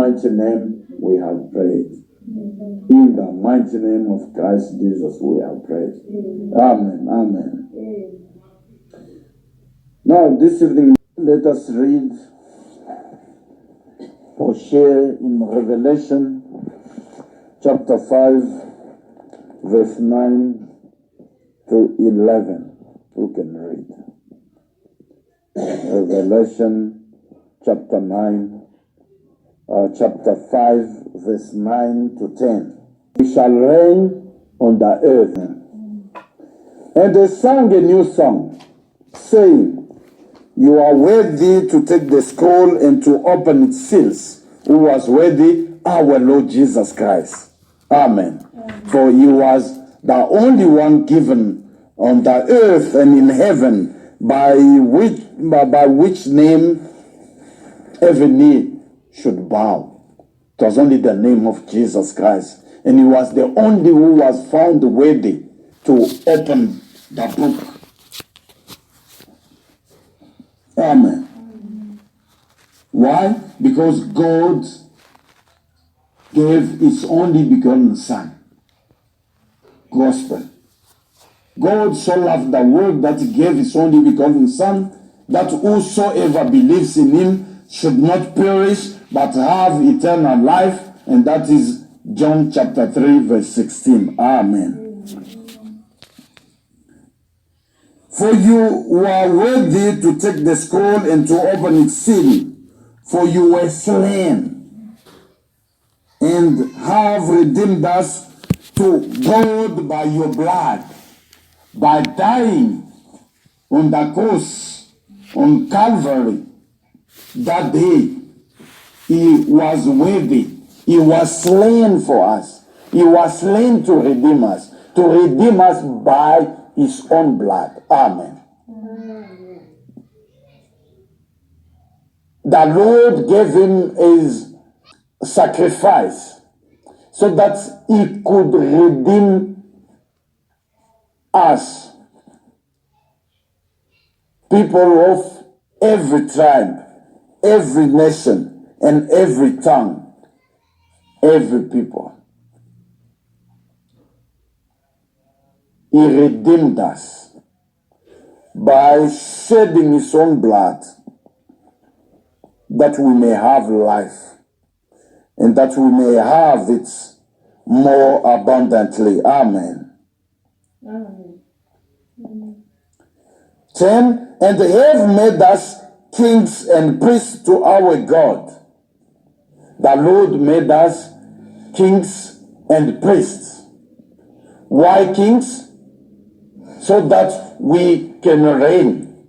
mighty name we have prayed. In the mighty name of Christ Jesus we have prayed. Amen. Amen. Now this evening let us read or share in Revelation chapter 5 verse 9 to 11. Who can read? Revelation chapter 5 verse 9 to 10. We shall reign on the earth. And they sang a new song, saying, You are worthy to take the scroll and to open its seals. Who was worthy? Our Lord Jesus Christ. Amen. For he was the only one given on the earth and in heaven by which name every knee should bow. It was only the name of Jesus Christ. And he was the only who was found worthy to open the book. Amen. Why? Because God gave his only begotten Son. Gospel. God so loved the world that he gave his only begotten Son, that whosoever believes in him should not perish, but have eternal life. And that is John chapter 3, verse 16. Amen. For you are worthy to take the scroll and to open its seal, for you were slain and have redeemed us to God by your blood, by dying on the cross on Calvary. That day he was worthy. He was slain for us. He was slain to redeem us by his own blood. Amen. The Lord gave him his sacrifice so that he could redeem us, people of every tribe, every nation, and every tongue, every people. He redeemed us by shedding his own blood, that we may have life and that we may have it more abundantly. Amen. Amen. 10. And have made us kings and priests to our God. The Lord made us kings and priests. Why kings? So that we can reign.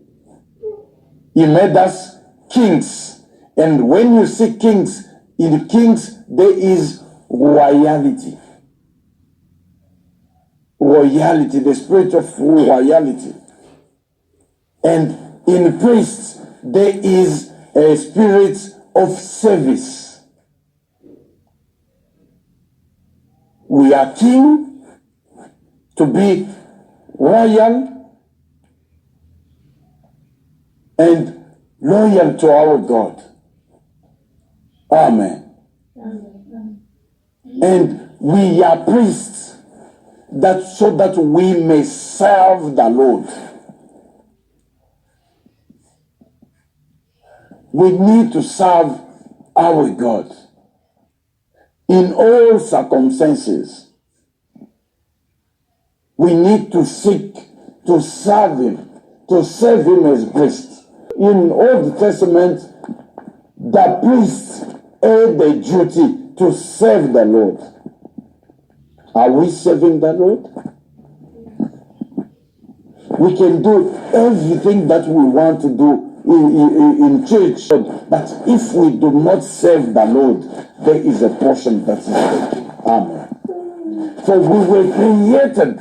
He made us kings. And when you see kings, in kings there is royalty. Royalty, the spirit of royalty. And in priests there is a spirit of service. We are king to be royal and loyal to our God. Amen. Amen. And we are priests so that we may serve the Lord. We need to serve our God in all circumstances. We need to seek to serve him as priest. In Old Testament, the priests had the duty to serve the Lord. Are we serving the Lord? We can do everything that we want to do in church, but if we do not serve the Lord, there is a portion that is taken. Amen. So we were created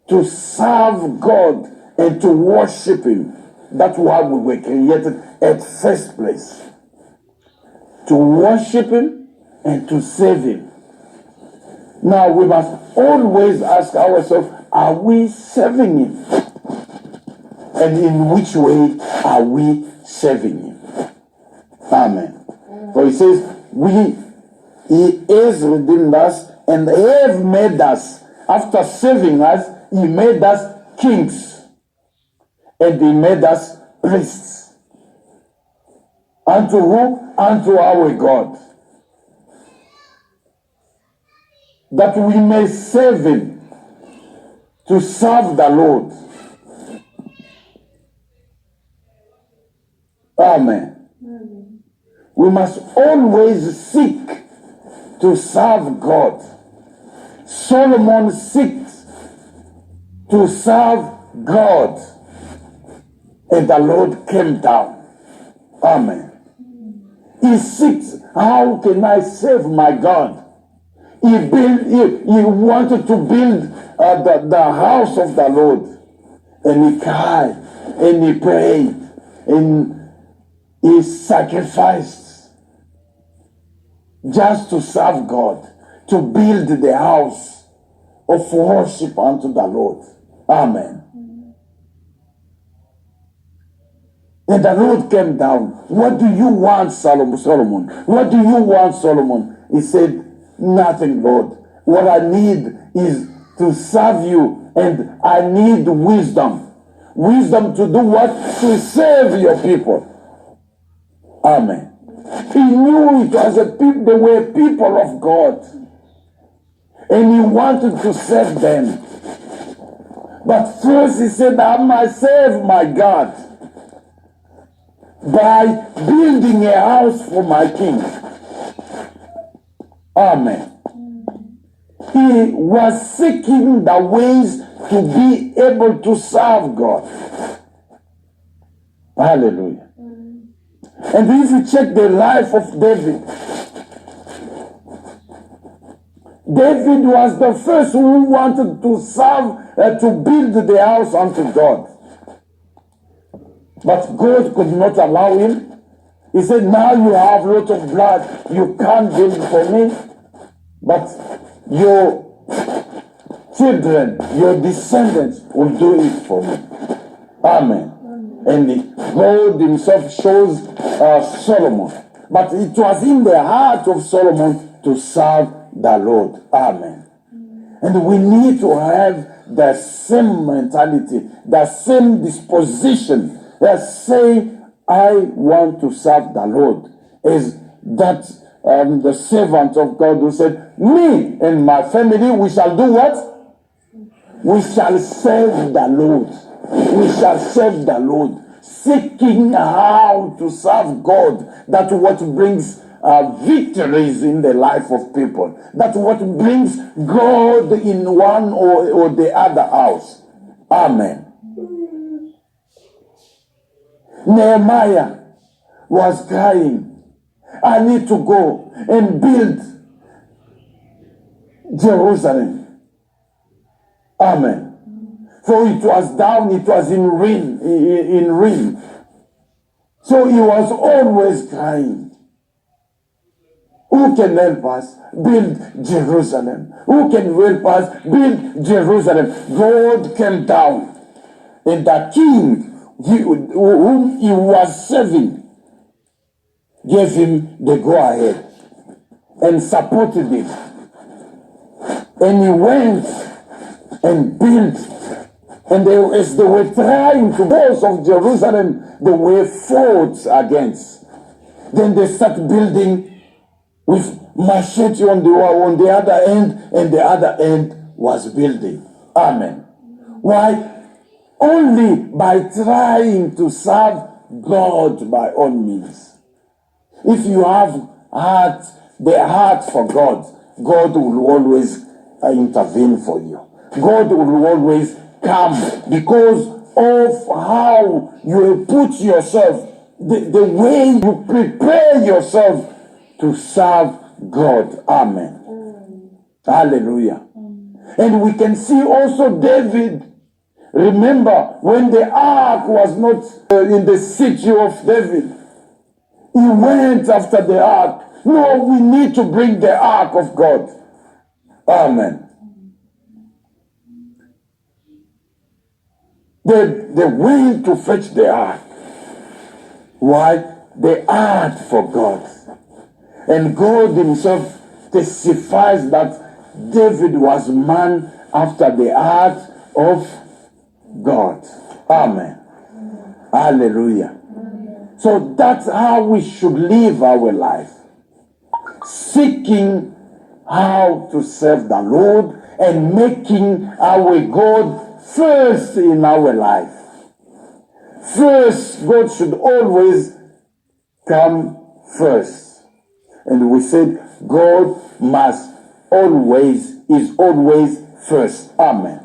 to serve God and to worship him. That's why we were created at first place. To worship him and to serve him. Now we must always ask ourselves, are we serving him? And in which way are we serving him? Amen. For he says, He has redeemed us and have made us, after saving us, he made us kings and he made us priests. Unto who? Unto our God. That we may serve him, to serve the Lord. Amen. Amen. We must always seek to serve God. Solomon seeks to serve God, and the Lord came down. Amen. He seeks, how can I serve my God? He wanted to build the house of the Lord, and he cried, and he prayed, and he sacrificed just to serve God, to build the house of worship unto the Lord. Amen. And the Lord came down. What do you want, Solomon? What do you want, Solomon? He said, nothing, Lord. What I need is to serve you, and I need wisdom. Wisdom to do what? To serve your people. Amen. He knew it was they were people of God, and he wanted to serve them. But first he said, I must serve my God by building a house for my king. Amen. He was seeking the ways to be able to serve God. Hallelujah. And if you check the life of David, David was the first who wanted to serve, to build the house unto God. But God could not allow him. He said, now you have a lot of blood, you can't build for me, but your children, your descendants will do it for me. Amen. And God himself shows Solomon. But it was in the heart of Solomon to serve the Lord. Amen. And we need to have the same mentality, the same disposition. Let's say, I want to serve the Lord. Is that the servant of God who said, me and my family, we shall do what? We shall serve the Lord. We shall serve the Lord. Seeking how to serve God. That's what brings victories in the life of people. That's what brings God in one or the other house. Amen. Nehemiah was crying, I need to go and build Jerusalem. Amen. For it was down, it was in ruin. So he was always crying. Who can help us build Jerusalem? Who can help us build Jerusalem? God came down, and the king whom he was serving gave him the go-ahead and supported him. And he went and built. And as they were trying to walls of Jerusalem, they were fought against. Then they start building with machete on the other end, and the other end was building. Amen. Why? Only by trying to serve God by all means. If you have the heart for God, God will always intervene for you. God will always come because of how you put yourself, the way you prepare yourself to serve God. Amen. Hallelujah. And we can see also David. Remember when the ark was not in the city of David, he went after the ark. No, we need to bring the ark of God. Amen. They went to fetch the ark. Why? The ark for God. And God himself testifies that David was man after the heart of God. Amen. Hallelujah. So that's how we should live our life. Seeking how to serve the Lord and making our God first in our life. First, God should always come first. And we said God is always first. Amen.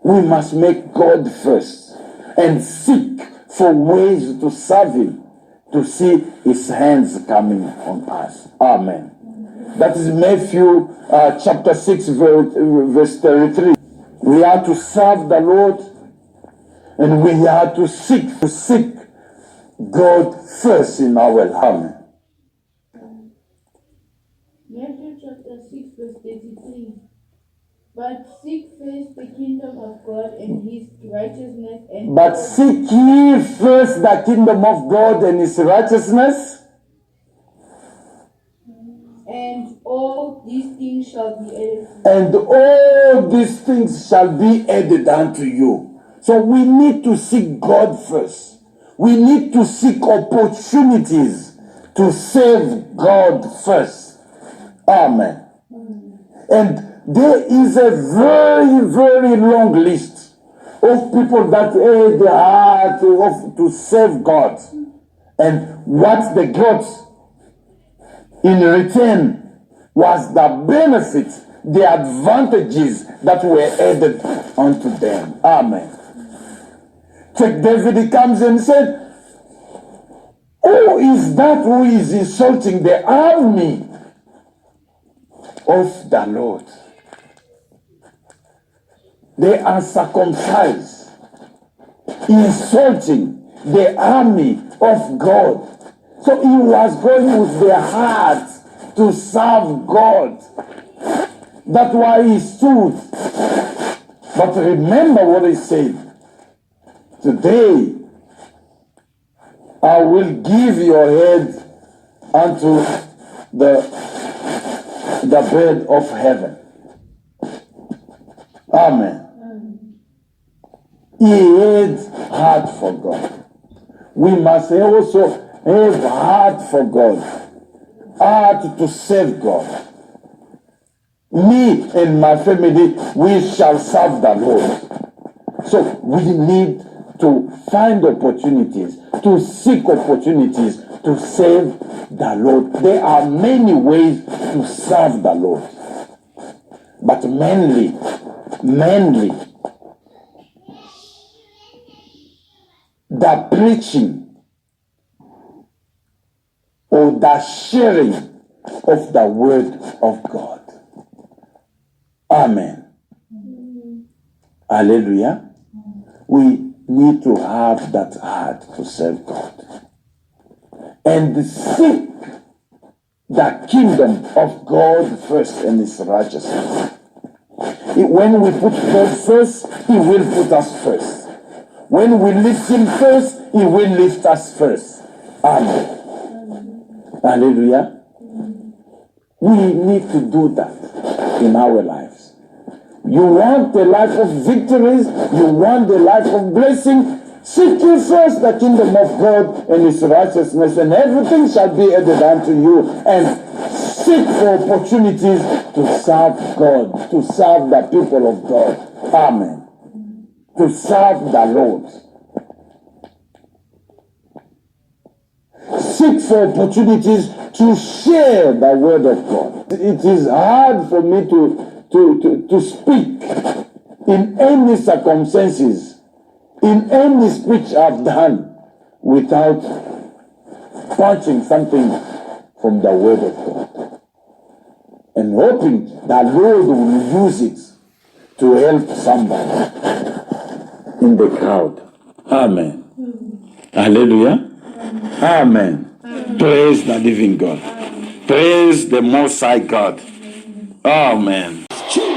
We must make God first and seek for ways to serve him, to see his hands coming on us. Amen. That is Matthew chapter 6 verse 33. We are to serve the Lord and we are to seek God first in our life. Amen. Matthew chapter 6 verse 33. But seek first the kingdom of God and his righteousness, But seek ye first the kingdom of God and his righteousness, and all these things shall be added. And all these things shall be added unto you. So we need to seek God first. We need to seek opportunities to serve God first. Amen. And there is a very, very long list of people that had the heart to serve God. And what they got in return was the benefit, the advantages that were added unto them. Amen. Check David, he comes and said, who is that who is insulting the army of the Lord? They are circumcised, insulting the army of God. So he was going with their heart to serve God. That's why he stood. But remember what he said. Today, I will give your head unto the bed of heaven. Amen. He had heart for God. We must also have heart for God. Heart to serve God. Me and my family, we shall serve the Lord. So we need to find opportunities, to seek opportunities to serve the Lord. There are many ways to serve the Lord. But mainly, the preaching or the sharing of the word of God. Amen. Hallelujah. We need to have that heart to serve God and seek the kingdom of God first and his righteousness. When we put God first, he will put us first. When we lift him first, he will lift us first. Amen. Hallelujah. We need to do that in our lives. You want a life of victories, you want a life of blessing, seek ye first the kingdom of God and his righteousness, and everything shall be added unto you. And seek for opportunities to serve God, to serve the people of God. Amen. To serve the Lord. Seek for opportunities to share the word of God. It is hard for me to speak in any circumstances, in any speech I've done, without punching something from the word of God. And hoping that Lord will use it to help somebody in the crowd. Amen. Hallelujah. Amen. Praise the living God. Praise the Most High God. Amen. Jesus.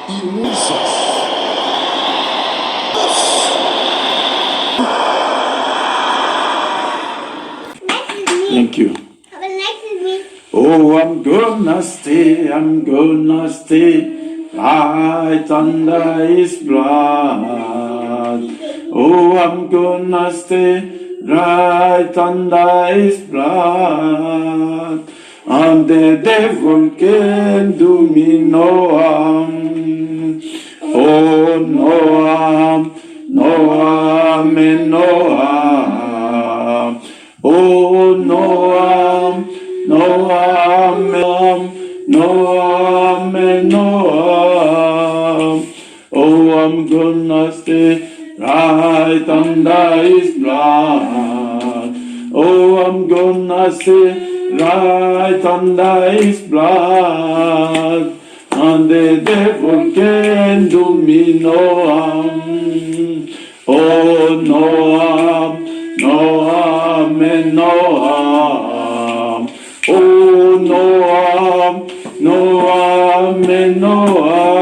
Jesus. Thank you. Have a next with me. Oh, I'm gonna stay right under his blood. Oh, I'm gonna stay right under his blood. And the devil can do me no harm. Oh, no harm, no harm, and no harm. Oh, no harm, no harm, no harm, and no harm. Oh, I'm gonna stay right under his blood. Oh, I'm gonna stay right under his blood. And the devil can do me no harm. Oh, no harm, no harm, and no harm. Oh, no harm, no harm, and no harm.